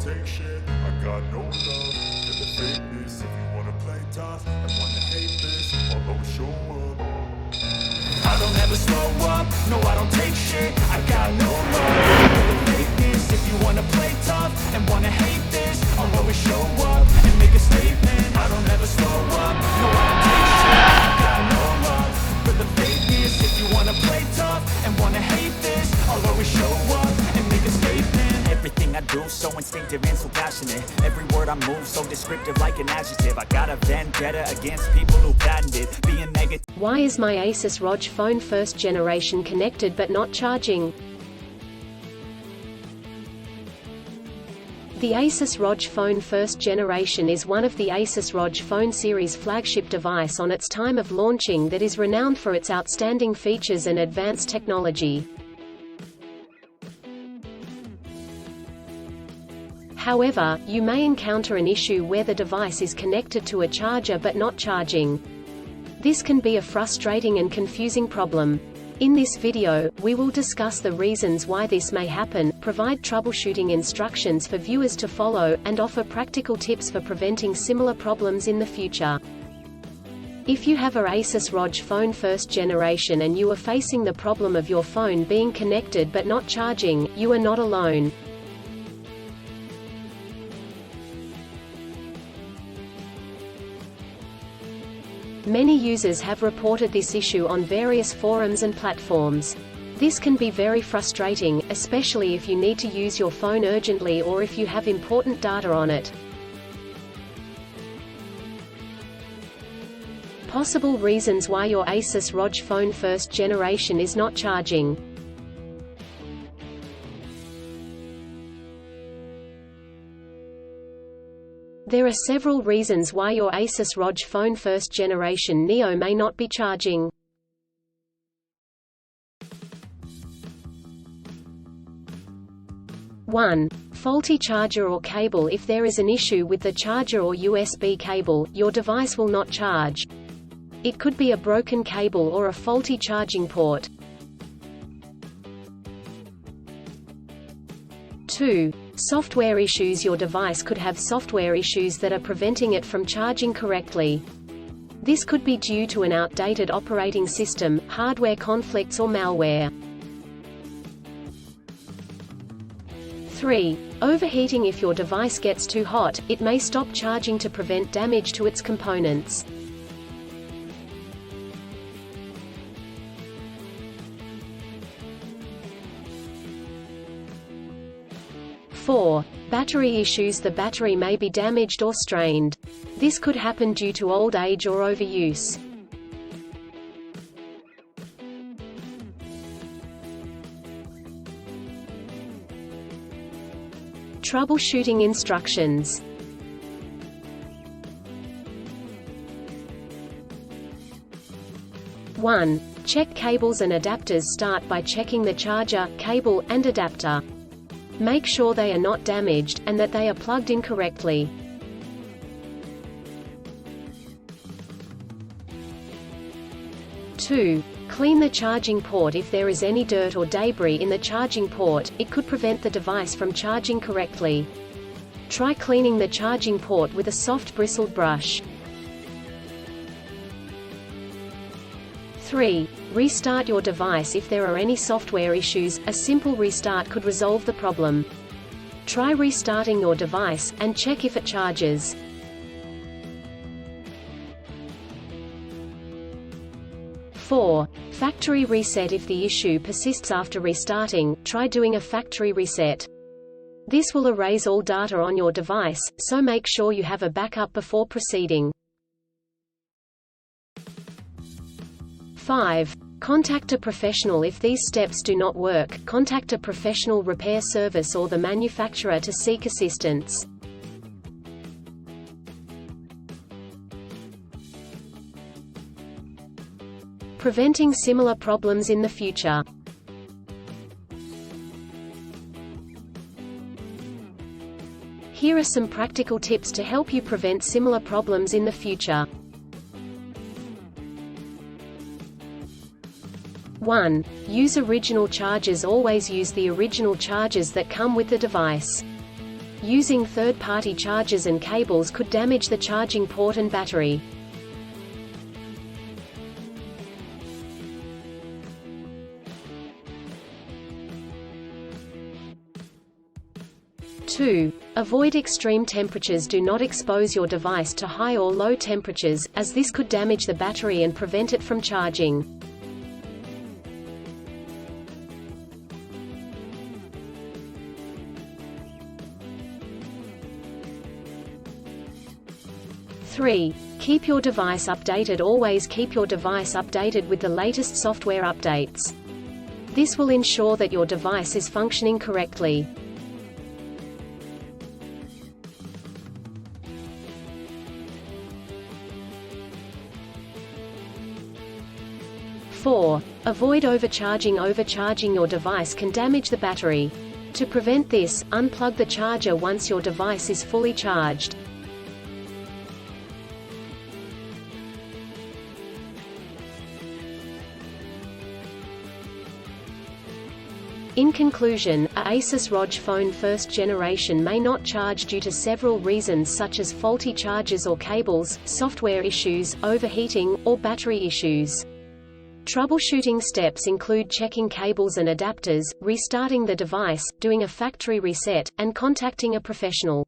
take shit. I got no love for the fakeness. If you wanna play tough and wanna hate this, I'll always show up. I don't ever slow up, no I don't take shit. I got no love for the fakeness. If you wanna play tough and wanna hate this, I'll always show up and make a statement. I don't ever slow up, no I don't take shit. I got no love for the fakeness. If you wanna play tough and wanna hate this, I'll always show up and make a statement. Everything I do so instinctive and so passionate. Every word I move so descriptive like an adjective. I got a vendetta against people who patented being negative. Why is my Asus ROG Phone first generation connected but not charging? The Asus ROG Phone first generation is one of the Asus ROG Phone series flagship device on its time of launching that is renowned for its outstanding features and advanced technology. However, you may encounter an issue where the device is connected to a charger but not charging. This can be a frustrating and confusing problem. In this video, we will discuss the reasons why this may happen, provide troubleshooting instructions for viewers to follow, and offer practical tips for preventing similar problems in the future. If you have a Asus ROG Phone first generation and you are facing the problem of your phone being connected but not charging, you are not alone. Many users have reported this issue on various forums and platforms. This can be very frustrating, especially if you need to use your phone urgently or if you have important data on it. Possible reasons why your Asus ROG Phone first generation is not charging. There are several reasons why your Asus ROG Phone first generation Neo may not be charging. One, faulty charger or cable. If there is an issue with the charger or USB cable, your device will not charge. It could be a broken cable or a faulty charging port. 2. Software issues. Your device could have software issues that are preventing it from charging correctly. This could be due to an outdated operating system, hardware conflicts or malware. 3. Overheating. If your device gets too hot, it may stop charging to prevent damage to its components. Four, battery issues. The battery may be damaged or strained. This could happen due to old age or overuse. Troubleshooting instructions. 1. Check cables and adapters. Start by checking the charger, cable, and adapter. Make sure they are not damaged, and that they are plugged in correctly. 2. Clean the charging port. If there is any dirt or debris in the charging port, it could prevent the device from charging correctly. Try cleaning the charging port with a soft bristled brush. 3. Restart your device. If there are any software issues, a simple restart could resolve the problem. Try restarting your device, and check if it charges. 4. Factory reset. If the issue persists after restarting, try doing a factory reset. This will erase all data on your device, so make sure you have a backup before proceeding. 5. Contact a professional. If these steps do not work, contact a professional repair service or the manufacturer to seek assistance. Preventing similar problems in the future. Here are some practical tips to help you prevent similar problems in the future. 1. Use original chargers. Always use the original chargers that come with the device. Using third-party chargers and cables could damage the charging port and battery. Two. Avoid extreme temperatures. Do not expose your device to high or low temperatures, as this could damage the battery and prevent it from charging. 3. Keep your device updated. Always keep your device updated with the latest software updates. This will ensure that your device is functioning correctly. Four. Avoid overcharging. Overcharging your device can damage the battery. To prevent this, unplug the charger once your device is fully charged. In conclusion, a Asus ROG Phone first generation may not charge due to several reasons such as faulty chargers or cables, software issues, overheating, or battery issues. Troubleshooting steps include checking cables and adapters, restarting the device, doing a factory reset, and contacting a professional.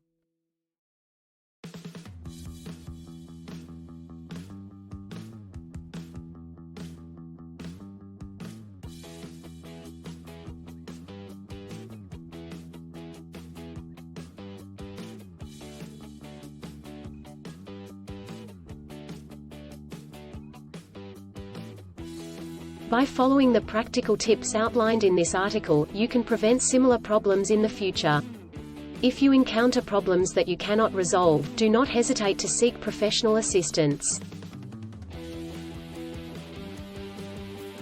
By following the practical tips outlined in this article, you can prevent similar problems in the future. If you encounter problems that you cannot resolve, do not hesitate to seek professional assistance.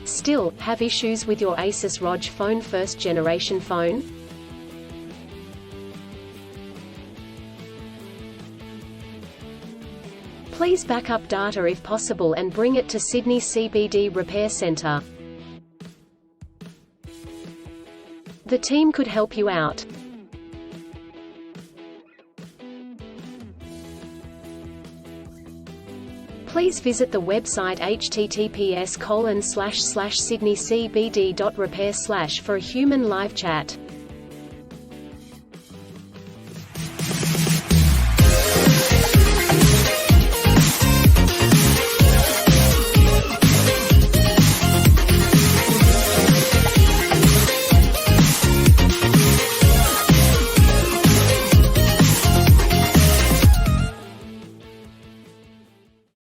Still, have issues with your Asus ROG Phone first generation phone? Please back up data if possible and bring it to Sydney CBD Repair Centre. The team could help you out. Please visit the website https://sydneycbd.repair/ for a human live chat.